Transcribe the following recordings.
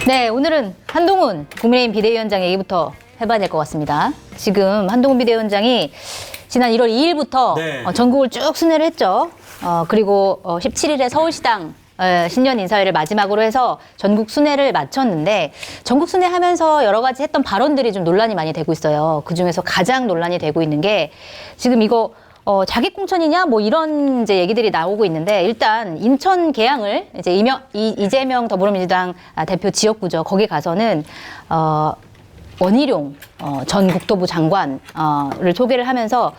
네, 오늘은 한동훈 국민의힘 비대위원장 얘기부터 해봐야 될 것 같습니다. 지금 한동훈 비대위원장이 지난 1월 2일부터 네. 전국을 쭉 순회를 했죠. 그리고 17일에 서울시당 신년 인사회를 마지막으로 해서 전국 순회를 마쳤는데, 전국 순회 하면서 여러 가지 했던 발언들이 좀 논란이 많이 되고 있어요. 그중에서 가장 논란이 되고 있는 게 지금 이거 자객 공천이냐 뭐 이런 이제 얘기들이 나오고 있는데, 일단 인천 계양을 이제 이재명 더불어민주당 대표 지역구죠. 거기 가서는 원희룡 전 국토부 장관을 소개를 하면서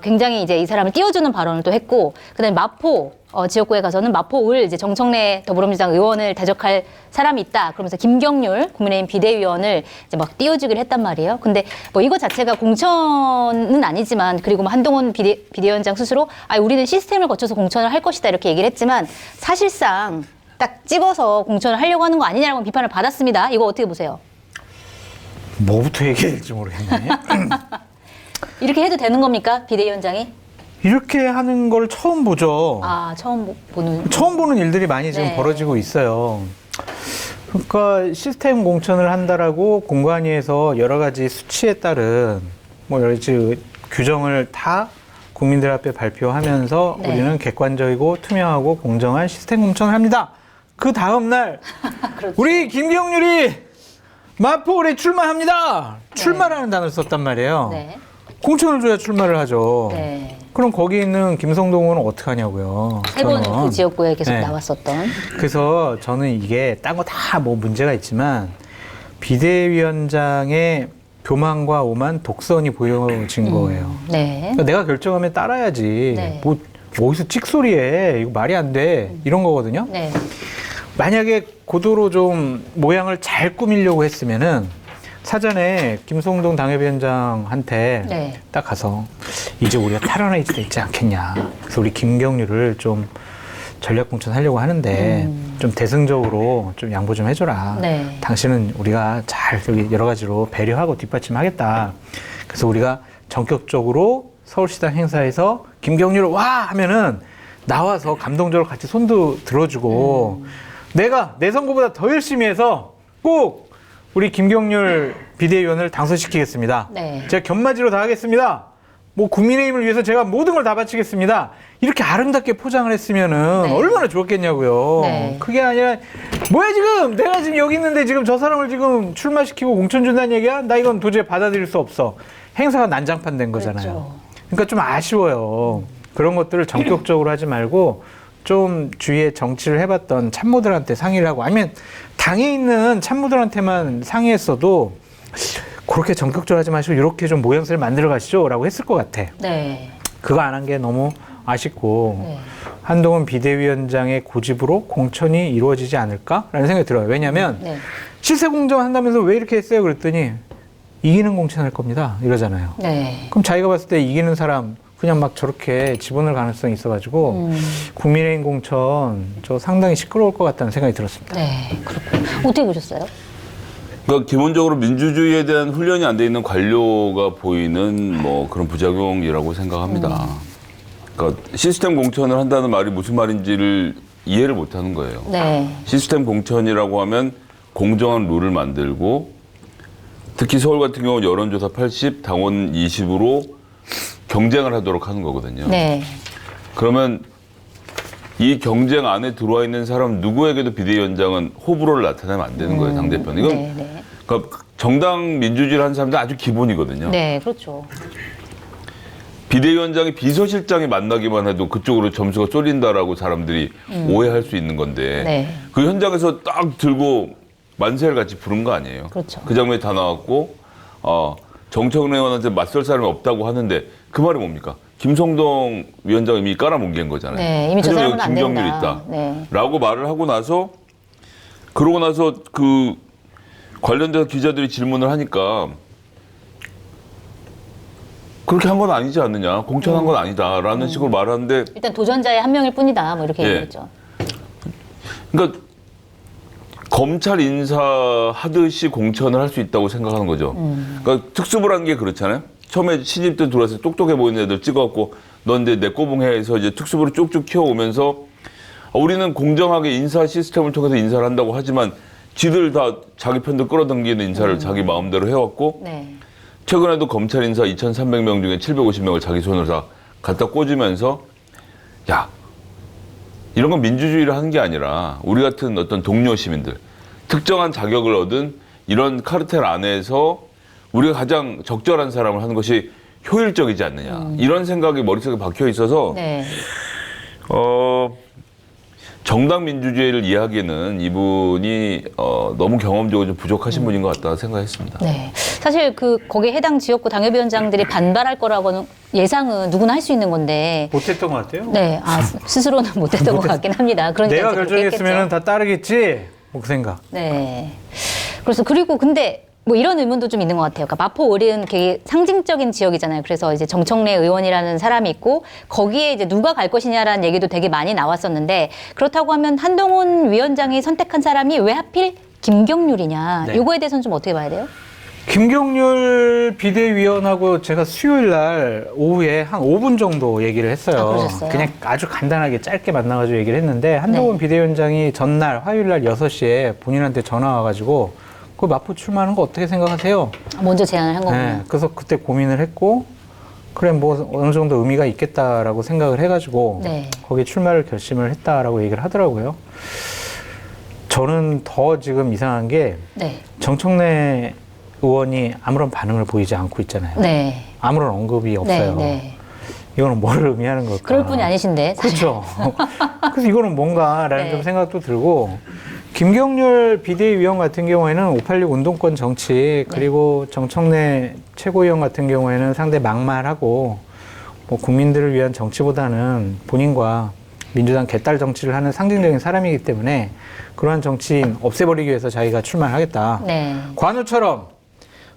굉장히 이제 이 사람을 띄워주는 발언을 또 했고, 그다음에 마포 지역구에 가서는 마포을 이제 정청래 더불어민주당 의원을 대적할 사람이 있다. 그러면서 김경률 국민의힘 비대위원을 이제 막 띄워주기를 했단 말이에요. 근데 뭐 이거 자체가 공천은 아니지만, 그리고 뭐 한동훈 비대위원장 스스로 우리는 시스템을 거쳐서 공천을 할 것이다 이렇게 얘기를 했지만, 사실상 딱 찍어서 공천을 하려고 하는 거 아니냐라고 비판을 받았습니다. 이거 어떻게 보세요? 뭐부터 얘기해야 될지 모르겠네. 이렇게 해도 되는 겁니까, 비대위원장이? 이렇게 하는 걸 처음 보죠. 처음 보는. 처음 보는 일들이 많이 지금 네. 벌어지고 있어요. 그러니까 시스템 공천을 한다라고 공관위에서 여러 가지 수치에 따른 뭐 여러 가지 규정을 다 국민들 앞에 발표하면서 네. 우리는 객관적이고 투명하고 공정한 시스템 공천을 합니다. 그 다음 날 그렇죠. 우리 김경률이 마포울에 출마합니다. 출마라는 단어를 썼단 말이에요. 네. 공천을 줘야 출마를 하죠. 네. 그럼 거기 있는 김성동 의원은 어떻게 하냐고요. 세 번은 저는. 그 지역구에 계속 네. 나왔었던. 그래서 저는 이게 딴 거 다 뭐 문제가 있지만, 비대위원장의 교만과 오만, 독선이 보여진 거예요. 네. 그러니까 내가 결정하면 따라야지. 네. 뭐 어디서 찍소리해. 이거 말이 안 돼. 이런 거거든요. 네. 만약에 고도로 좀 모양을 잘 꾸미려고 했으면은 사전에 김성동 당협위원장한테 네. 딱 가서 이제 우리가 탈환할 때도 있지 않겠냐. 그래서 우리 김경률을 좀 전략 공천하려고 하는데 좀 대승적으로 좀 양보 좀 해줘라. 네. 당신은 우리가 잘 여기 여러 가지로 배려하고 뒷받침하겠다. 그래서 우리가 전격적으로 서울시당 행사에서 김경률 와 하면은 나와서 감동적으로 같이 손도 들어주고 내가 내 선거보다 더 열심히 해서 꼭 우리 김경률 비대위원을 당선시키겠습니다. 네. 제가 견마지로 다 하겠습니다. 뭐 국민의힘을 위해서 제가 모든 걸 다 바치겠습니다. 이렇게 아름답게 포장을 했으면은 네. 얼마나 좋았겠냐고요. 네. 그게 아니라 뭐야 지금 내가 지금 여기 있는데 지금 저 사람을 지금 출마시키고 공천 준다는 얘기야? 나 이건 도저히 받아들일 수 없어. 행사가 난장판 된 거잖아요. 그렇죠. 그러니까 좀 아쉬워요. 그런 것들을 전격적으로 하지 말고 좀 주위에 정치를 해봤던 참모들한테 상의를 하고, 아니면 당에 있는 참모들한테만 상의했어도 그렇게 전격적으로 하지 마시고 이렇게 좀 모양새를 만들어 가시죠 라고 했을 것 같아. 네. 그거 안 한 게 너무 아쉽고 네. 한동훈 비대위원장의 고집으로 공천이 이루어지지 않을까라는 생각이 들어요. 왜냐하면 네. 실세 공정 한다면서 왜 이렇게 했어요? 그랬더니 이기는 공천할 겁니다 이러잖아요. 네. 그럼 자기가 봤을 때 이기는 사람 그냥 막 저렇게 집어넣을 가능성이 있어가지고 국민의힘 공천 저 상당히 시끄러울 것 같다는 생각이 들었습니다. 네. 그렇군요. 어떻게 보셨어요? 그러니까 기본적으로 민주주의에 대한 훈련이 안 돼 있는 관료가 보이는 뭐 그런 부작용이라고 생각합니다. 그러니까 시스템 공천을 한다는 말이 무슨 말인지를 이해를 못 하는 거예요. 네. 시스템 공천이라고 하면 공정한 룰을 만들고, 특히 서울 같은 경우는 여론조사 80, 당원 20으로 경쟁을 하도록 하는 거거든요. 네. 그러면 이 경쟁 안에 들어와 있는 사람 누구에게도 비대위원장은 호불호를 나타내면 안 되는 거예요, 당대표는. 이건 네. 네. 그러니까 정당 민주주의를 하는 사람들 아주 기본이거든요. 네. 그렇죠. 비대위원장이 비서실장이 만나기만 해도 그쪽으로 점수가 쏠린다라고 사람들이 오해할 수 있는 건데, 네. 그 현장에서 딱 들고 만세를 같이 부른 거 아니에요. 그렇죠. 그 장면이 다 나왔고, 정청래 의원한테 맞설 사람이 없다고 하는데 그 말이 뭡니까? 김성동 위원장이 이미 깔아뭉갠 거잖아요. 네. 이미 저 하지만 사람은 여기 안 김경률 된다. 있다. 네. 라고 말을 하고 나서, 그러고 나서 그 관련돼서 기자들이 질문을 하니까 그렇게 한 건 아니지 않느냐, 공천한 건 아니다라는 식으로 말하는데, 일단 도전자의 한 명일 뿐이다. 뭐 이렇게 예. 얘기했죠. 그러니까 검찰 인사 하듯이 공천을 할 수 있다고 생각하는 거죠. 그러니까 특수부라는 게 그렇잖아요. 처음에 신입 때 들어와서 똑똑해 보이는 애들 찍어갖고 넌 이제 내 꼬붕 해서 이제 특수부를 쭉쭉 키워오면서 우리는 공정하게 인사 시스템을 통해서 인사를 한다고 하지만 지들 다 자기 편들 끌어당기는 인사를 자기 마음대로 해왔고 네. 최근에도 검찰 인사 2,300명 중에 750명을 자기 손으로 다 갖다 꽂으면서 야 이런 건 민주주의를 하는 게 아니라 우리 같은 어떤 동료 시민들 특정한 자격을 얻은 이런 카르텔 안에서 우리가 가장 적절한 사람을 하는 것이 효율적이지 않느냐 이런 생각이 머릿속에 박혀 있어서 네. 정당 민주주의를 이해하기에는 이분이 너무 경험적으로 좀 부족하신 분인 것 같다 생각했습니다. 네. 사실 거기에 해당 지역구 당협위원장들이 반발할 거라고는 예상은 누구나 할 수 있는 건데. 못했던 것 같아요. 네. 스스로는 못했던 것 같긴 합니다. 그러니까 내가 이제 그렇게 결정했으면 했겠죠. 다 따르겠지. 뭐 그 생각. 네. 그래서 그리고 근데 뭐 이런 의문도 좀 있는 것 같아요. 그러니까 마포을은 되게 상징적인 지역이잖아요. 그래서 이제 정청래 의원이라는 사람이 있고 거기에 이제 누가 갈 것이냐라는 얘기도 되게 많이 나왔었는데 그렇다고 하면 한동훈 위원장이 선택한 사람이 왜 하필 김경률이냐. 네. 요거에 대해서는 좀 어떻게 봐야 돼요? 김경률 비대위원하고 제가 수요일 날 오후에 한 5분 정도 얘기를 했어요. 아, 그러셨어요? 그냥 아주 간단하게 짧게 만나가지고 얘기를 했는데 한동훈 네. 비대위원장이 전날 화요일 날 6시에 본인한테 전화 와가지고 그 마포 출마하는 거 어떻게 생각하세요? 먼저 제안을 한 거군요. 네, 그래서 그때 고민을 했고 그래 뭐 어느 정도 의미가 있겠다라고 생각을 해가지고 네. 거기에 출마를 결심을 했다라고 얘기를 하더라고요. 저는 더 지금 이상한 게 네. 정청래 의원이 아무런 반응을 보이지 않고 있잖아요. 네. 아무런 언급이 네. 없어요. 네. 이거는 뭘 의미하는 걸까? 그럴 분이 아니신데. 사실. 그렇죠. 그래서 이거는 뭔가라는 네. 좀 생각도 들고 김경률 비대위원 같은 경우에는 586 운동권 정치 그리고 정청래 최고위원 같은 경우에는 상당히 막말하고 뭐 국민들을 위한 정치보다는 본인과 민주당 개딸 정치를 하는 상징적인 사람이기 때문에 그러한 정치인 없애버리기 위해서 자기가 출마하겠다. 네. 관우처럼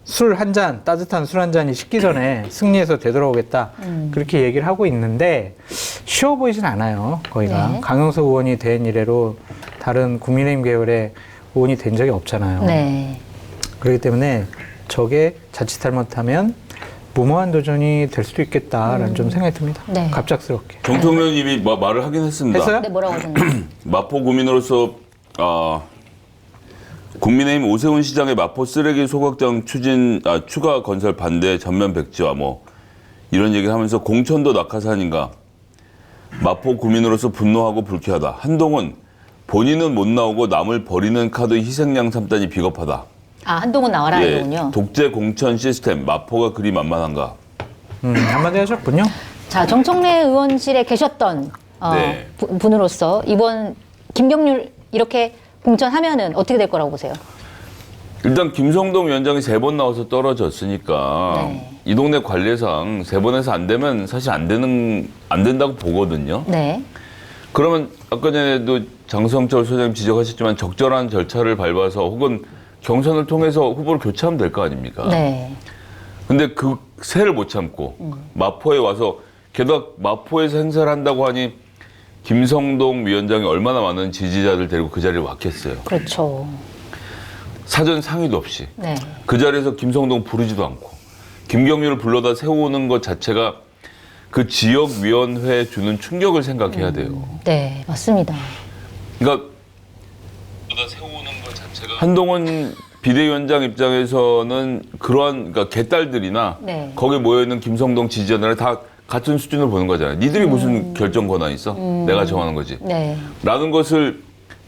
술 한 잔, 따뜻한 술 한 잔이 식기 전에 승리해서 되돌아오겠다. 그렇게 얘기를 하고 있는데 쉬워 보이진 않아요. 거기가. 네. 강용석 의원이 된 이래로 다른 국민의힘 계열의 의원이 된 적이 없잖아요. 네. 그렇기 때문에 저게 자칫 잘못하면 무모한 도전이 될 수도 있겠다라는 좀 생각이 듭니다. 네. 갑작스럽게. 정청래 님이 말을 하긴 했습니다. 했어요? 네, 뭐라고 하셨나요? 마포 구민으로서 국민의힘 오세훈 시장의 마포 쓰레기 소각장 추가 건설 반대 전면 백지화 뭐 이런 얘기를 하면서 공천도 낙하산인가 마포 구민으로서 분노하고 불쾌하다. 한동훈 본인은 못 나오고 남을 버리는 카드 희생양 삼단이 비겁하다. 아, 한동훈 나와라 이거군요. 독재 공천 시스템 마포가 그리 만만한가. 한마디 하셨군요. 자, 정청래 의원실에 계셨던 네. 분으로서 이번 김경률 이렇게 공천하면은 어떻게 될 거라고 보세요? 일단 김성동 위원장이 3번 나와서 떨어졌으니까 네. 이 동네 관례상 3번에서 안 되면 사실 안 된다고 보거든요. 네. 그러면 아까 전에도 장성철 소장님 지적하셨지만 적절한 절차를 밟아서 혹은 경선을 통해서 후보를 교체하면 될 거 아닙니까? 네. 근데 그 새를 못 참고 마포에 와서 게다가 마포에서 행사를 한다고 하니 김성동 위원장이 얼마나 많은 지지자들 데리고 그 자리에 왔겠어요. 그렇죠. 사전 상의도 없이. 네. 그 자리에서 김성동 부르지도 않고 김경률을 불러다 세우는 것 자체가 그 지역위원회에 주는 충격을 생각해야 돼요. 네, 맞습니다. 그러니까 한동훈 비대위원장 입장에서는 그러한 그러니까 개딸들이나 네. 거기에 모여있는 김성동 지지자들을 다 같은 수준으로 보는 거잖아요. 니들이 무슨 결정 권한 있어? 내가 정하는 거지. 네. 라는 것을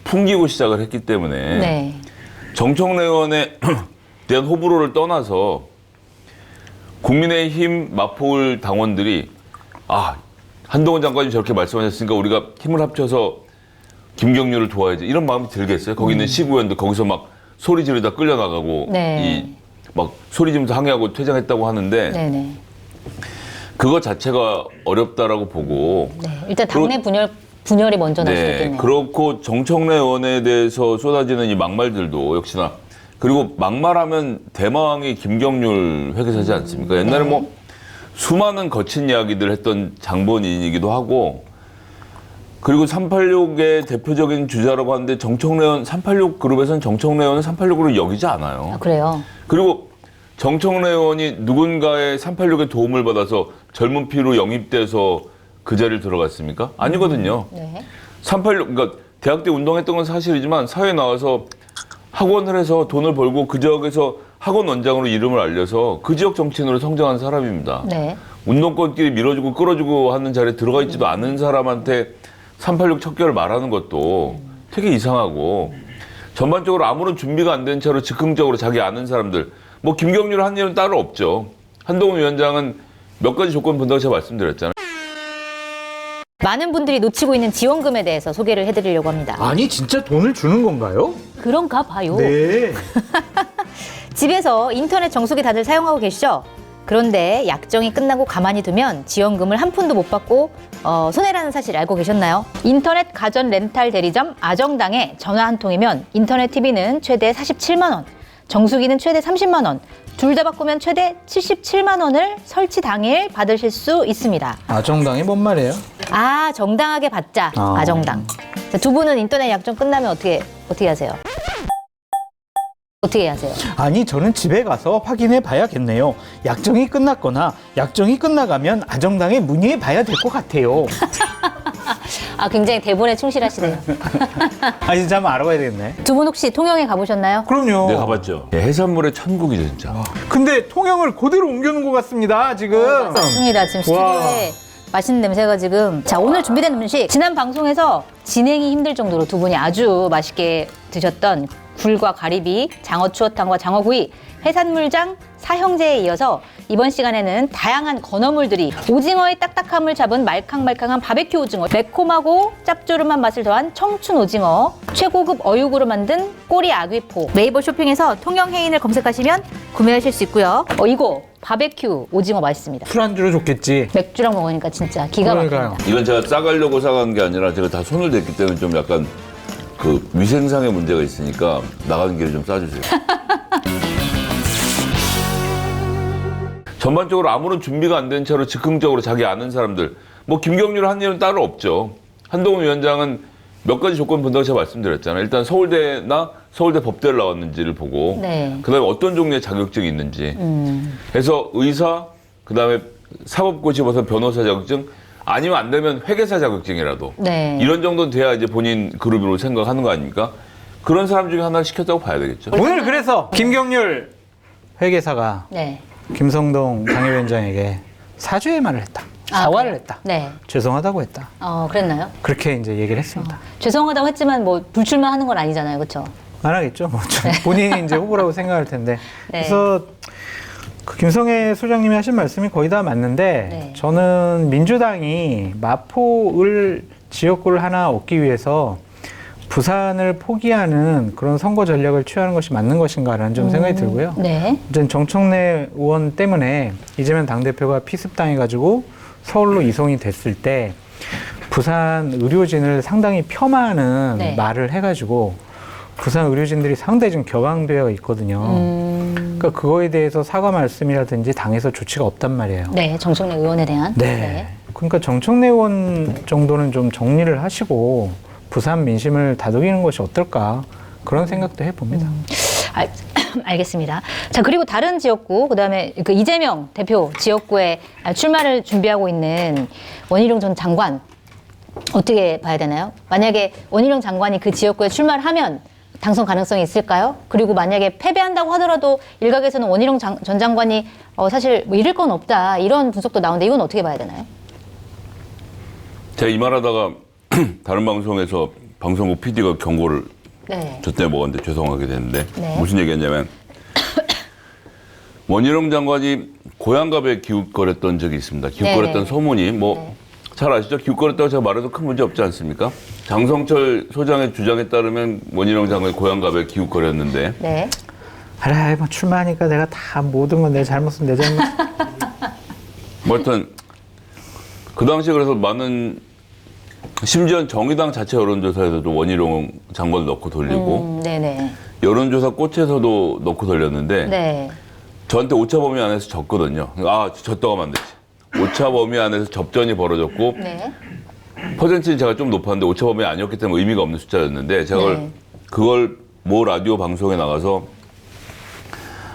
풍기고 시작을 했기 때문에 네. 정청래 의원에 대한 호불호를 떠나서 국민의힘 마포울 당원들이 한동훈 장관이 저렇게 말씀하셨으니까 우리가 힘을 합쳐서 김경률을 도와야지 이런 마음이 들겠어요? 거기 있는 시구위원들 거기서 막 소리 지르다 끌려나가고 네. 막 소리 지르면서 항의하고 퇴장했다고 하는데 네네. 그거 자체가 어렵다라고 보고 네. 일단 당내 분열이 먼저 날 수도 있겠네요. 그렇고 정청래 의원에 대해서 쏟아지는 이 막말들도 역시나 그리고 막말하면 대마왕이 김경률 회계사지 않습니까? 옛날에 뭐 수많은 거친 이야기들 했던 장본인이기도 하고 그리고 386의 대표적인 주자라고 하는데 정청래 의원 386 그룹에서는 정청래 의원은 386으로 여기지 않아요. 아, 그래요? 그리고 정청래 의원이 누군가의 386의 도움을 받아서 젊은 피로 영입돼서 그 자리를 들어갔습니까? 아니거든요. 네. 386, 그러니까 대학 때 운동했던 건 사실이지만 사회에 나와서 학원을 해서 돈을 벌고 그 지역에서 학원 원장으로 이름을 알려서 그 지역 정치인으로 성장한 사람입니다. 네. 운동권끼리 밀어주고 끌어주고 하는 자리에 들어가 있지도 않은 사람한테 386 척결을 말하는 것도 되게 이상하고 전반적으로 아무런 준비가 안 된 채로 즉흥적으로 자기 아는 사람들 뭐 김경률 한 일은 따로 없죠. 한동훈 위원장은 몇 가지 조건 본다고 제가 말씀드렸잖아요. 많은 분들이 놓치고 있는 지원금에 대해서 소개를 해드리려고 합니다. 아니 진짜 돈을 주는 건가요? 그런가 봐요. 네. 집에서 인터넷 정수기 다들 사용하고 계시죠? 그런데 약정이 끝나고 가만히 두면 지원금을 한 푼도 못 받고 손해라는 사실 알고 계셨나요? 인터넷 가전 렌탈 대리점 아정당에 전화 한 통이면 인터넷 TV는 최대 47만 원, 정수기는 최대 30만 원, 둘 다 바꾸면 최대 77만 원을 설치 당일 받으실 수 있습니다. 아정당이 뭔 말이에요? 아, 정당하게 받자. 아정당. 자, 두 분은 인터넷 약정 끝나면 어떻게 하세요? 어떻게 하세요? 아니 저는 집에 가서 확인해 봐야겠네요. 약정이 끝났거나 약정이 끝나가면 아정당에 문의해 봐야 될 것 같아요. 아, 굉장히 대본에 충실하시네요. 아 진짜 한번 알아봐야 되겠네. 두 분 혹시 통영에 가보셨나요? 그럼요. 네, 가봤죠. 해산물의 천국이죠, 진짜. 근데 통영을 그대로 옮겨놓은 것 같습니다 지금. 맞습니다. 지금 스튜디오에 맛있는 냄새가 지금. 자, 오늘 준비된 음식. 지난 방송에서 진행이 힘들 정도로 두 분이 아주 맛있게 드셨던 굴과 가리비, 장어 추어탕과 장어구이, 해산물장, 사형제에 이어서 이번 시간에는 다양한 건어물들이 오징어의 딱딱함을 잡은 말캉말캉한 바베큐 오징어, 매콤하고 짭조름한 맛을 더한 청춘 오징어, 최고급 어육으로 만든 꼬리 아귀포. 네이버 쇼핑에서 통영 해인을 검색하시면 구매하실 수 있고요. 이거 바베큐 오징어 맛있습니다. 술안주로 좋겠지. 맥주랑 먹으니까 진짜 기가 그러니까요. 막힙니다. 이건 제가 싸가려고 사간 게 아니라 제가 다 손을 댔기 때문에 좀 약간 그 위생상의 문제가 있으니까 나가는 길에 좀 싸주세요. 전반적으로 아무런 준비가 안 된 채로 즉흥적으로 자기 아는 사람들 뭐 김경률 한 일은 따로 없죠. 한동훈 위원장은 몇 가지 조건 본다고 제가 말씀드렸잖아요. 일단 서울대나 서울대 법대를 나왔는지를 보고 네. 그다음에 어떤 종류의 자격증이 있는지 해서 의사 그다음에 사법고시 벗어 변호사 자격증 아니면 안 되면 회계사 자격증이라도 네. 이런 정도는 돼야 이제 본인 그룹으로 생각하는 거 아닙니까? 그런 사람 중에 하나를 시켰다고 봐야 되겠죠. 오늘 그래서 김경률 회계사가 네. 김성동 당협위원장에게 사죄의 말을 했다. 사과를 그래요? 했다. 네. 죄송하다고 했다. 그랬나요? 그렇게 이제 얘기를 했습니다. 죄송하다고 했지만 뭐 불출마하는 건 아니잖아요, 그렇죠? 안 하겠죠. 뭐 본인이 이제 후보라고 생각할 텐데. 네. 그래서 그 김성애 소장님이 하신 말씀이 거의 다 맞는데 네. 저는 민주당이 마포을 지역구를 하나 얻기 위해서 부산을 포기하는 그런 선거 전략을 취하는 것이 맞는 것인가라는 좀 생각이 들고요. 네. 이제 정청래 의원 때문에 이재명 당대표가 피습당해가지고 서울로 이송이 됐을 때 부산 의료진을 상당히 폄하하는 네. 말을 해가지고 부산 의료진들이 상당히 좀 격앙되어 있거든요. 그러니까 그거에 대해서 사과 말씀이라든지 당에서 조치가 없단 말이에요. 네, 정청래 의원에 대한. 네. 그러니까 정청래 의원 정도는 좀 정리를 하시고 부산 민심을 다독이는 것이 어떨까 그런 생각도 해봅니다. 알겠습니다. 자, 그리고 다른 지역구, 그다음에 그 이재명 대표 지역구에 출마를 준비하고 있는 원희룡 전 장관 어떻게 봐야 되나요? 만약에 원희룡 장관이 그 지역구에 출마를 하면 당선 가능성이 있을까요? 그리고 만약에 패배한다고 하더라도 일각에서는 원희룡 전 장관이 사실 뭐 잃을 건 없다 이런 분석도 나오는데 이건 어떻게 봐야 되나요? 제가 이 말하다가 다른 방송에서 방송국 PD가 경고를 네. 저 때문에 먹었는데 죄송하게 됐는데 네. 무슨 얘기했냐면 원희룡 장관이 고향갑에 기웃거렸던 적이 있습니다. 기웃거렸던 네. 소문이 뭐 잘 아시죠? 기웃거렸다고 제가 말해도 큰 문제 없지 않습니까? 장성철 소장의 주장에 따르면 원희룡 장관이 고향갑에 기웃거렸는데 네. 그래, 뭐 출마하니까 내가 다 모든 건 내 잘못은 내 잘못. 뭐 하여튼 그 당시에 그래서 많은 심지어 정의당 자체 여론조사에서도 원희룡 장관을 넣고 돌리고 네네. 여론조사 꽃에서도 넣고 돌렸는데 네. 저한테 오차 범위 안에서 졌거든요. 아, 졌다고 하면 안 되지. 오차 범위 안에서 접전이 벌어졌고 네. 퍼센트는 제가 좀 높았는데 오차 범위 아니었기 때문에 의미가 없는 숫자였는데 제가 네. 그걸 모 라디오 방송에 나가서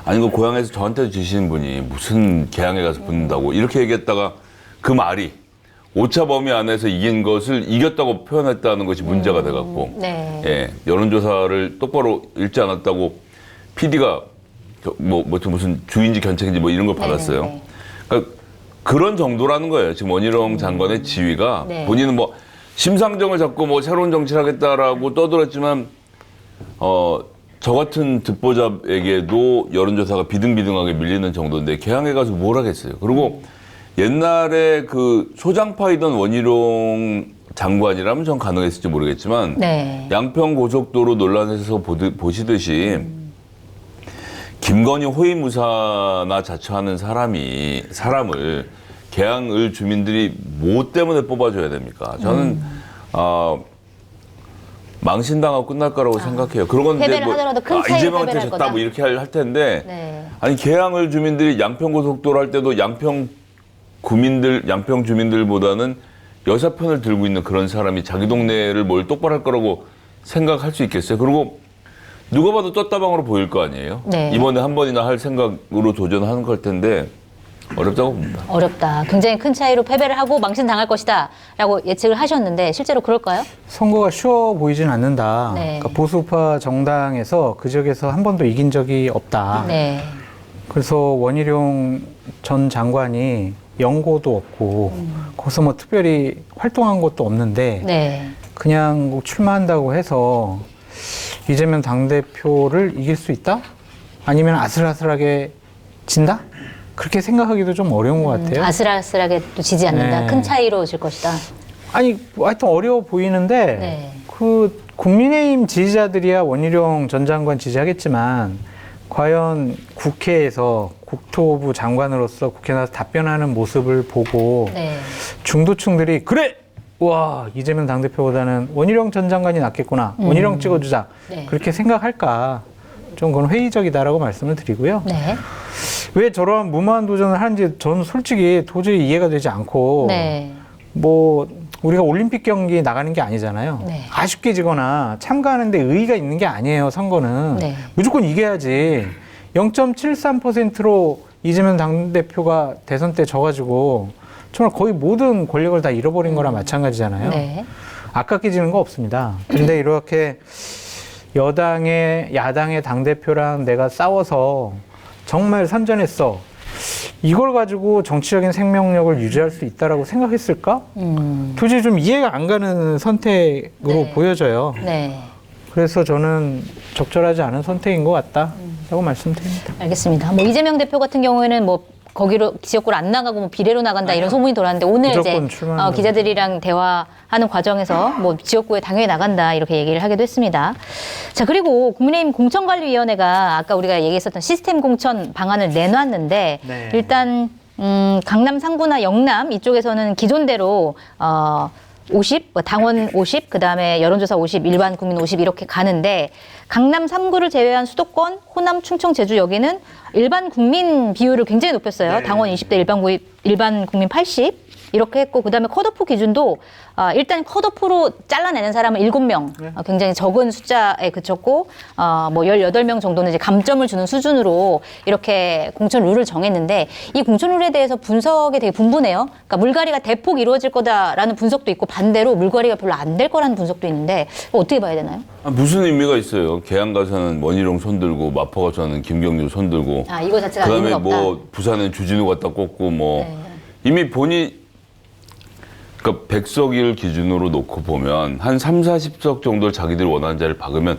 아니 그 고향에서 저한테 주시는 분이 무슨 개항에 가서 붙는다고 이렇게 얘기했다가 그 말이 오차 범위 안에서 이긴 것을 이겼다고 표현했다는 것이 문제가 돼갖고 네. 예, 여론조사를 똑바로 읽지 않았다고 PD가 무슨 주인지 견책인지 뭐 이런 걸 받았어요. 네네네. 그러니까 그런 정도라는 거예요. 지금 원희룡 장관의 지위가 네. 본인은 뭐 심상정을 잡고 뭐 새로운 정치를 하겠다라고 떠들었지만 저 같은 듣보잡에게도 여론조사가 비등비등하게 밀리는 정도인데 개항에 가서 뭘 하겠어요. 그리고 옛날에 그 소장파이던 원희룡 장관이라면 전 가능했을지 모르겠지만 네. 양평 고속도로 논란에서 보시듯이 김건희 호위무사나 자처하는 사람을 개항을 주민들이 뭐 때문에 뽑아줘야 됩니까? 저는 망신당하고 끝날 거라고 생각해요. 그러건 패배를 하더라도 큰 차이로 이재명한테 패배를 할 졌다 거다. 뭐 이렇게 할 텐데 네. 아니 개항을 주민들이 양평 고속도로 할 때도 양평 주민들보다는 여사 편을 들고 있는 그런 사람이 자기 동네를 뭘 똑바로 할 거라고 생각할 수 있겠어요. 그리고 누가 봐도 떴다방으로 보일 거 아니에요. 네. 이번에 한 번이나 할 생각으로 도전하는 걸 텐데 어렵다고 봅니다. 어렵다. 굉장히 큰 차이로 패배를 하고 망신당할 것이다 라고 예측을 하셨는데 실제로 그럴까요? 선거가 쉬워 보이진 않는다. 네. 그러니까 보수파 정당에서 그 지역에서 한 번도 이긴 적이 없다. 네. 그래서 원희룡 전 장관이 연고도 없고 거기서 뭐 특별히 활동한 것도 없는데 네. 그냥 뭐 출마한다고 해서 이재명 당대표를 이길 수 있다? 아니면 아슬아슬하게 진다? 그렇게 생각하기도 좀 어려운 것 같아요. 아슬아슬하게 또 지지 않는다. 네. 큰 차이로 질 것이다. 아니, 하여튼 어려워 보이는데, 네. 그 국민의힘 지지자들이야 원희룡 전 장관 지지하겠지만, 과연 국회에서 국토부 장관으로서 국회 나와서 답변하는 모습을 보고, 네. 중도층들이, 그래! 와, 이재명 당대표보다는 원희룡 전 장관이 낫겠구나. 원희룡 찍어주자. 네. 그렇게 생각할까. 좀 그건 회의적이다라고 말씀을 드리고요. 네. 왜 저런 무모한 도전을 하는지 저는 솔직히 도저히 이해가 되지 않고 네. 뭐 우리가 올림픽 경기 나가는 게 아니잖아요. 네. 아쉽게 지거나 참가하는데 의의가 있는 게 아니에요. 선거는. 네. 무조건 이겨야지. 0.73%로 이재명 당대표가 대선 때 져가지고 정말 거의 모든 권력을 다 잃어버린 거랑 마찬가지잖아요. 네. 아깝게 지는 거 없습니다. 근데 이렇게 야당의 당대표랑 내가 싸워서 정말 선전했어. 이걸 가지고 정치적인 생명력을 유지할 수 있다라고 생각했을까? 도저히 좀 이해가 안 가는 선택으로 네. 보여져요. 네. 그래서 저는 적절하지 않은 선택인 것 같다라고 말씀드립니다. 알겠습니다. 뭐 이재명 대표 같은 경우에는 뭐 거기로 지역구로 안 나가고 뭐 비례로 나간다 이런 소문이 돌았는데 오늘 무조건 이제 출마하는 기자들이랑 대화하는 과정에서 뭐 지역구에 당연히 나간다 이렇게 얘기를 하기도 했습니다. 자, 그리고 국민의힘 공천관리위원회가 아까 우리가 얘기했었던 시스템 공천 방안을 내놨는데 네. 일단 강남 상부나 영남 이쪽에서는 기존대로 50, 당원 50, 그다음에 여론조사 50, 일반 국민 50 이렇게 가는데 강남 3구를 제외한 수도권, 호남, 충청, 제주 여기는 일반 국민 비율을 굉장히 높였어요. 네. 당원 20대 일반 국민 80 이렇게 했고 그다음에 컷오프 기준도 일단 컷오프로 잘라내는 사람은 7명. 네. 굉장히 적은 숫자에 그쳤고 뭐 18명 정도는 이제 감점을 주는 수준으로 이렇게 공천 룰을 정했는데 이 공천 룰에 대해서 분석이 되게 분분해요. 그러니까 물갈이가 대폭 이루어질 거다라는 분석도 있고 반대로 물갈이가 별로 안 될 거라는 분석도 있는데 어떻게 봐야 되나요? 무슨 의미가 있어요? 개항 가서는 원희룡 손들고 마포 가서는 김경률 손들고 이거 자체가 그다음에 의미가 없다. 뭐 부산은 주진우 갖다 꽂고 뭐 네. 이미 그러니까 100석을 기준으로 놓고 보면 한 3, 40석 정도를 자기들이 원하는 자리를 박으면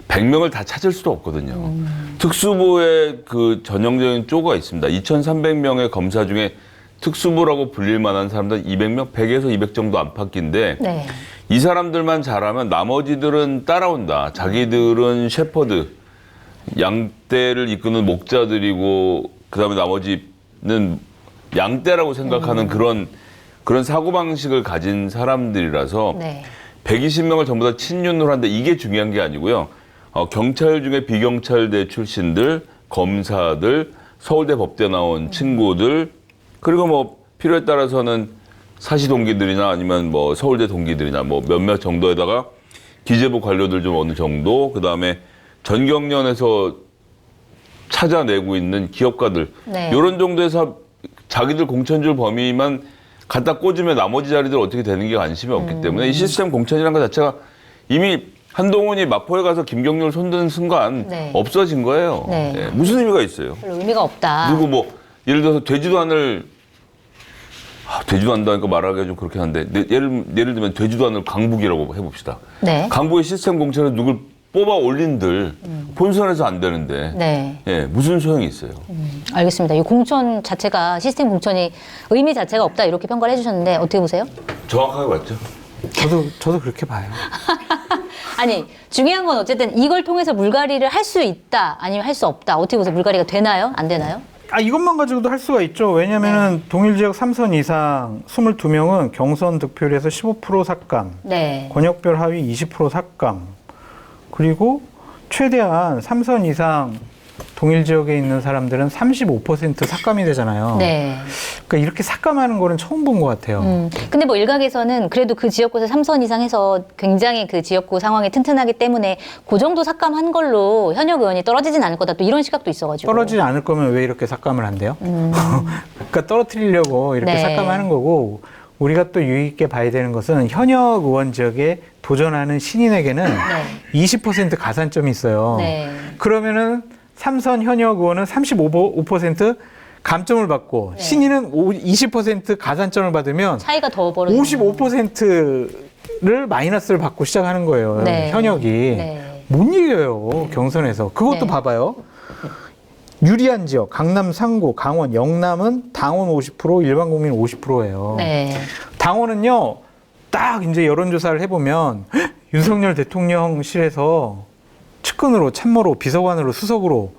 100명을 다 찾을 수도 없거든요. 특수부의 그 전형적인 쪼가 있습니다. 2,300명의 검사 중에 특수부라고 불릴 만한 사람들은 200명, 100에서 200 정도 안팎인데 네. 이 사람들만 잘하면 나머지들은 따라온다. 자기들은 셰퍼드, 양떼를 이끄는 목자들이고 그다음에 나머지는 양떼라고 생각하는 그런 사고방식을 가진 사람들이라서 네. 120명을 전부 다 친윤으로 한데 이게 중요한 게 아니고요. 경찰 중에 비경찰대 출신들, 검사들, 서울대 법대 나온 친구들, 그리고 뭐 필요에 따라서는 사시 동기들이나 아니면 뭐 서울대 동기들이나 뭐 몇몇 정도에다가 기재부 관료들 좀 어느 정도, 그 다음에 전경련에서 찾아내고 있는 기업가들, 네. 이런 정도에서 자기들 공천줄 범위만 갖다 꽂으면 나머지 자리들 어떻게 되는 게 관심이 없기 때문에 이 시스템 공천이라는 것 자체가 이미 한동훈이 마포에 가서 김경률 손드는 순간 네. 없어진 거예요. 네. 예, 무슨 의미가 있어요? 별로 의미가 없다. 그리고 뭐 예를 들어서 되지도 않다니까 말하기가 좀 그렇긴 한데 예를 들면 되지도 않을 강북이라고 해봅시다. 네. 강북의 시스템 공천에 누굴 뽑아 올린들 본선에서 안 되는데 네. 예, 무슨 소용이 있어요? 알겠습니다. 이 공천 자체가 시스템 공천이 의미 자체가 없다 이렇게 평가를 해주셨는데 어떻게 보세요? 정확하게 맞죠? 저도 그렇게 봐요. 아니 중요한 건 어쨌든 이걸 통해서 물갈이를 할 수 있다 아니면 할 수 없다 어떻게 보세요? 물갈이가 되나요? 안 되나요? 이것만 가지고도 할 수가 있죠. 왜냐면은 동일 지역 3선 이상 22명은 경선 득표율에서 15% 삭감, 네. 권역별 하위 20% 삭감, 그리고 최대한 3선 이상 동일 지역에 있는 사람들은 35% 삭감이 되잖아요. 네. 그러니까 이렇게 삭감하는 거는 처음 본 것 같아요. 근데 뭐 일각에서는 그래도 그 지역구에서 3선 이상 해서 굉장히 그 지역구 상황이 튼튼하기 때문에 그 정도 삭감한 걸로 현역 의원이 떨어지진 않을 거다 또 이런 시각도 있어가지고. 떨어지지 않을 거면 왜 이렇게 삭감을 한대요? 그러니까 떨어뜨리려고 이렇게 네. 삭감하는 거고, 우리가 또 유의 있게 봐야 되는 것은 현역 의원 지역에 도전하는 신인에게는 20% 가산점이 있어요. 네. 그러면은 삼선 현역 의원은 35% 감점을 받고 네. 신인은 20% 가산점을 받으면 차이가 더 벌어지는 55%를 마이너스를 받고 시작하는 거예요. 네. 현역이. 네. 못 이겨요. 경선에서. 그것도 네. 봐봐요. 유리한 지역, 강남, 상구, 강원, 영남은 당원 50%, 일반 국민 50%예요. 네. 당원은요, 딱 이제 여론조사를 해보면 윤석열 대통령실에서 측근으로, 참모로, 비서관으로, 수석으로,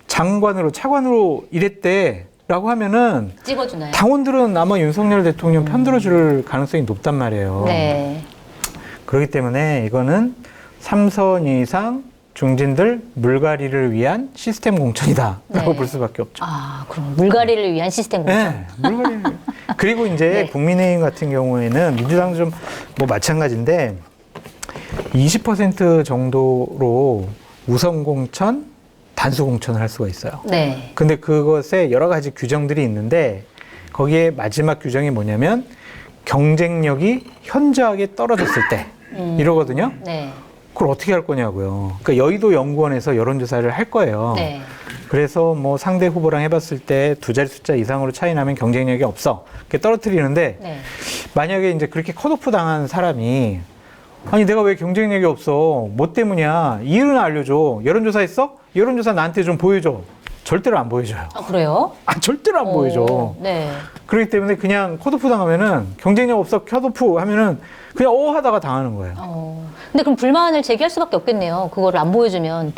장관으로, 차관으로 일했대라고 하면은 찍어주나요? 당원들은 아마 윤석열 대통령 편들어줄 가능성이 높단 말이에요. 네. 그렇기 때문에 이거는 3선 이상 중진들 물갈이를 위한 시스템 공천이다라고 네. 볼 수밖에 없죠. 그럼 물갈이를 위한 시스템 공천. 네, 물갈이를. 그리고 이제 네. 국민의힘 같은 경우에는 민주당도 좀 뭐 마찬가지인데 20% 정도로 우선 공천, 단수 공천을 할 수가 있어요. 네. 근데 그것에 여러 가지 규정들이 있는데 거기에 마지막 규정이 뭐냐면 경쟁력이 현저하게 떨어졌을 때 이러거든요. 네. 그걸 어떻게 할 거냐고요. 그러니까 여의도 연구원에서 여론조사를 할 거예요. 네. 그래서 뭐 상대 후보랑 해봤을 때 두 자리 숫자 이상으로 차이 나면 경쟁력이 없어. 이렇게 떨어뜨리는데 네. 만약에 이제 그렇게 컷오프 당한 사람이 아니 내가 왜 경쟁력이 없어? 뭐 때문이야? 이유는 알려줘. 여론조사 했어? 여론조사 나한테 좀 보여줘. 절대로 안 보여줘요. 그래요? 절대로 안 보여줘. 네. 그렇기 때문에 그냥 컷오프 당하면은 경쟁력 없어 컷오프 하면은 그냥 하다가 당하는 거예요. 근데 그럼 불만을 제기할 수밖에 없겠네요. 그거를 안 보여주면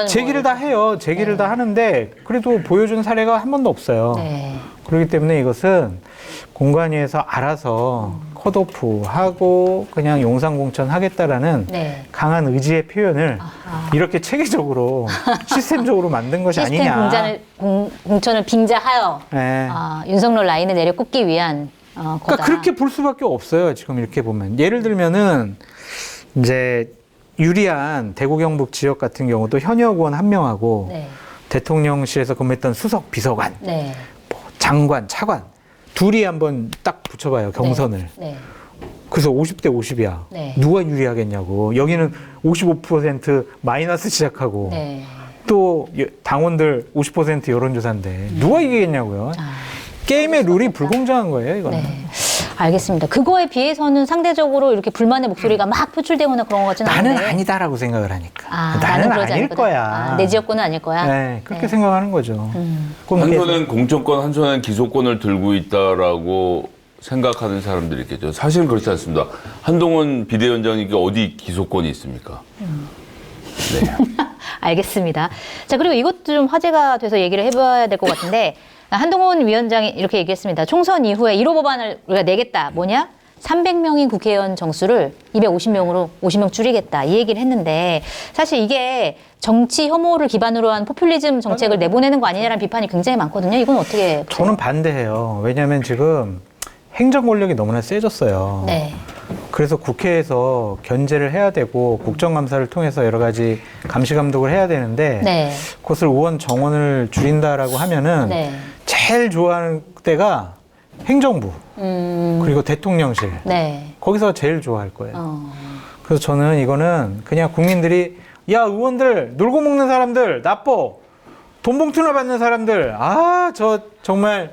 제기를 다 해요. 제기를 다 하는데 그래도 보여준 사례가 한 번도 없어요. 네. 그렇기 때문에 이것은 공관위에서 알아서 컷오프하고 그냥 용산공천 하겠다라는 네. 강한 의지의 표현을 이렇게 체계적으로 시스템적으로 만든 것이 시스템 아니냐. 공천을 빙자하여 네. 윤석열 라인을 내려 꽂기 위한 거다. 그러니까 그렇게 볼 수밖에 없어요. 지금 이렇게 보면 예를 들면은 이제 유리한 대구 경북 지역 같은 경우도 현역 의원 한 명하고 네. 대통령실에서 근무했던 수석 비서관, 네. 뭐 장관, 차관 둘이 한번 딱 붙여봐요 경선을. 네. 그래서 50대 50이야. 네. 누가 유리하겠냐고. 여기는 55% 마이너스 시작하고 네. 또 당원들 50% 여론조사인데 누가 이기겠냐고요. 게임의 룰이 불공정한 거예요, 이거는. 네. 알겠습니다. 그거에 비해서는 상대적으로 이렇게 불만의 목소리가 막 표출되거나 그런 것 같지는 나는 않은데. 아니다라고 생각을 하니까. 나는 나는 그러지 아닐 않을 거다. 거야. 내 지역구는 아닐 거야. 네, 그렇게 네. 생각하는 거죠. 그럼 한 이게 손엔 공천권, 한 손엔 기소권을 들고 있다라고 생각하는 사람들이 있겠죠. 사실은 그렇지 않습니다. 한동훈 비대위원장에게 어디 기소권이 있습니까? 네. 알겠습니다. 자, 그리고 이것도 좀 화제가 돼서 얘기를 해봐야 될 것 같은데, 한동훈 위원장이 이렇게 얘기했습니다. 총선 이후에 1호 법안을 우리가 내겠다. 뭐냐? 300명인 국회의원 정수를 250명으로 50명 줄이겠다. 이 얘기를 했는데, 사실 이게 정치 혐오를 기반으로 한 포퓰리즘 정책을 내보내는 거 아니냐라는 비판이 굉장히 많거든요. 이건 어떻게 보세요? 저는 반대해요. 왜냐하면 지금 행정 권력이 너무나 세졌어요. 네. 그래서 국회에서 견제를 해야 되고 국정감사를 통해서 여러 가지 감시 감독을 해야 되는데 네. 그것을 의원 정원을 줄인다라고 하면은 네. 제일 좋아하는 때가 행정부 그리고 대통령실 네. 거기서 제일 좋아할 거예요. 어. 그래서 저는 이거는 그냥 국민들이 야 의원들 놀고 먹는 사람들 나빠 돈 봉투나 받는 사람들 저 정말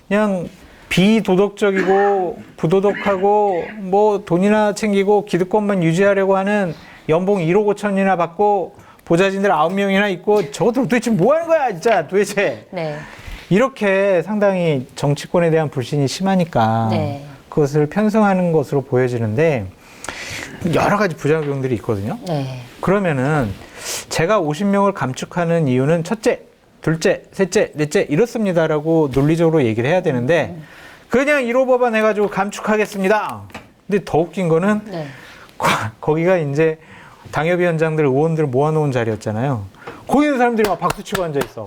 그냥 비도덕적이고 부도덕하고 뭐 돈이나 챙기고 기득권만 유지하려고 하는 연봉 1억 5천이나 받고 보좌진들 9명이나 있고 저것들 도대체 뭐 하는 거야 진짜 도대체 네. 이렇게 상당히 정치권에 대한 불신이 심하니까 네. 그것을 편성하는 것으로 보여지는데 여러 가지 부작용들이 있거든요. 네. 그러면은 제가 50명을 감축하는 이유는 첫째, 둘째, 셋째, 넷째 이렇습니다라고 논리적으로 얘기를 해야 되는데 그냥 1호 법안 해가지고 감축하겠습니다. 근데 더 웃긴 거는 네. 거기가 이제 당협위원장들, 의원들 모아놓은 자리였잖아요. 거기 있는 사람들이 막 박수치고 앉아있어.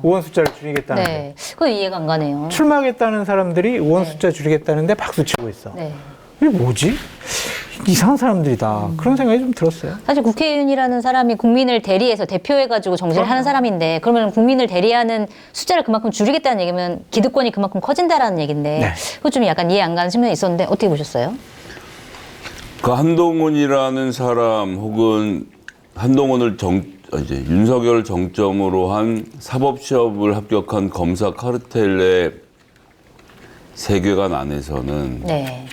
의원 숫자를 줄이겠다는데. 네. 그건 이해가 안 가네요. 출마하겠다는 사람들이 의원 네. 숫자 줄이겠다는데 박수치고 있어. 네. 이게 뭐지? 이상한 사람들이다. 그런 생각이 좀 들었어요. 사실 국회의원이라는 사람이 국민을 대리해서 대표해가지고 정치를 하는 사람인데 그러면 국민을 대리하는 숫자를 그만큼 줄이겠다는 얘기면 기득권이 그만큼 커진다라는 얘기인데 네. 그거 좀 약간 이해 안 가는 측면이 있었는데 어떻게 보셨어요? 그 한동훈이라는 사람 혹은 한동훈을 이제 윤석열 정점으로 한 사법시험을 합격한 검사 카르텔의 세계관 안에서는 네.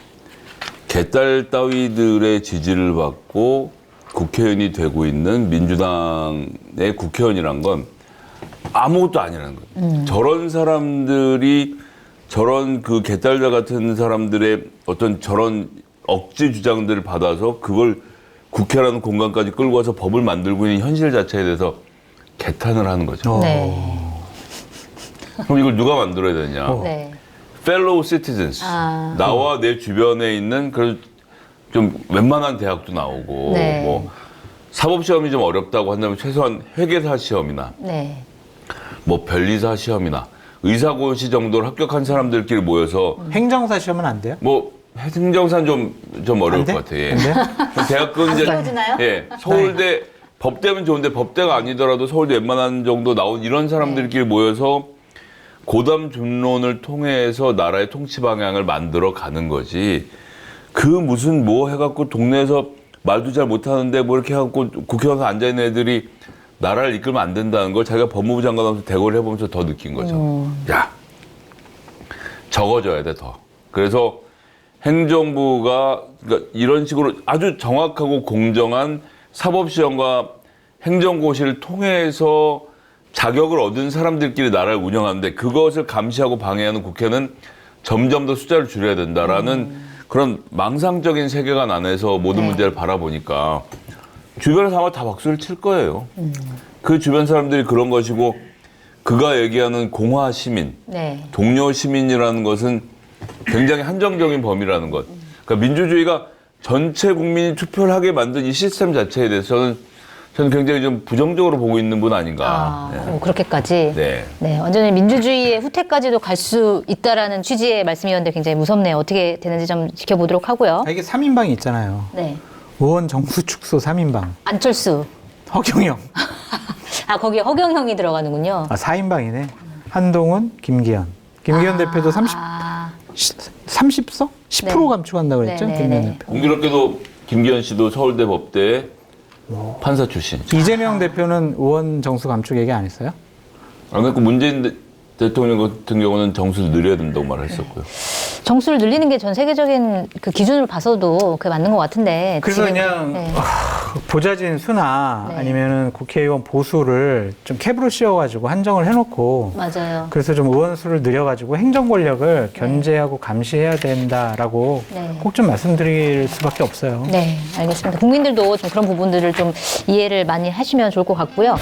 개딸 따위들의 지지를 받고 국회의원이 되고 있는 민주당의 국회의원이란 건 아무것도 아니라는 거예요. 저런 사람들이 저런 그 개딸들 같은 사람들의 어떤 저런 억지 주장들을 받아서 그걸 국회라는 공간까지 끌고 와서 법을 만들고 있는 현실 자체에 대해서 개탄을 하는 거죠. 네. 그럼 이걸 누가 만들어야 되냐? 네. fellow citizens. 나와 내 주변에 있는 그 좀 웬만한 대학도 나오고 네. 뭐 사법 시험이 좀 어렵다고 한다면 최소한 회계사 시험이나 네. 뭐 변리사 시험이나 의사고시 정도를 합격한 사람들끼리 모여서 행정사 시험은 안 돼요? 뭐 행정사는 좀 어려울 안 돼? 것 같아요. 예. 안 돼요? 대학은 이제 세워지나요? 예, 서울대 법대면 좋은데 법대가 아니더라도 서울대 웬만한 정도 나온 이런 사람들끼리 모여서 고담 준론을 통해서 나라의 통치 방향을 만들어 가는 거지. 그 무슨 뭐 해갖고 동네에서 말도 잘 못하는데 뭐 이렇게 해갖고 국회의원에 앉아있는 애들이 나라를 이끌면 안 된다는 걸 자기가 법무부 장관 하면서 대거를 해보면서 더 느낀 거죠. 야, 적어줘야 돼, 더. 그래서 행정부가 그러니까 이런 식으로 아주 정확하고 공정한 사법시험과 행정고시를 통해서 자격을 얻은 사람들끼리 나라를 운영하는데 그것을 감시하고 방해하는 국회는 점점 더 숫자를 줄여야 된다라는 그런 망상적인 세계관 안에서 모든 문제를 바라보니까 주변에서 아마 다 박수를 칠 거예요. 그 주변 사람들이 그런 것이고 그가 얘기하는 공화 시민, 네. 동료 시민이라는 것은 굉장히 한정적인 범위라는 것. 그러니까 민주주의가 전체 국민이 투표를 하게 만든 이 시스템 자체에 대해서는 저는 굉장히 좀 부정적으로 보고 있는 분 아닌가. 네. 그렇게까지. 네. 네, 완전히 민주주의의 후퇴까지도 갈 수 있다라는 취지의 말씀이었는데 굉장히 무섭네요. 어떻게 되는지 좀 지켜보도록 하고요. 이게 3인방이 있잖아요. 네. 의원 정수 축소 3인방. 안철수. 허경영. 거기에 허경영이 들어가는군요. 4인방이네. 한동훈, 김기현. 김기현 대표도 30석? 10% 네. 감축한다고 그랬죠? 네, 네, 김기현 네. 대표. 공교롭게도 김기현 씨도 서울대 법대 판사 출신. 이재명 대표는 의원 정수 감축 얘기 안 했어요? 그러니까 문재인 대통령 같은 경우는 정수를 늘려야 된다고 말했었고요. 정수를 늘리는 게 전 세계적인 그 기준으로 봐서도 그게 맞는 것 같은데. 그래서 지금- 그냥 네. 보좌진 수나 네. 아니면은 국회의원 보수를 좀 캡으로 씌워가지고 한정을 해놓고 맞아요. 그래서 좀 의원 수를 늘려가지고 행정 권력을 견제하고 감시해야 된다라고 네. 꼭 좀 말씀드릴 수밖에 없어요. 네, 알겠습니다. 국민들도 좀 그런 부분들을 좀 이해를 많이 하시면 좋을 것 같고요.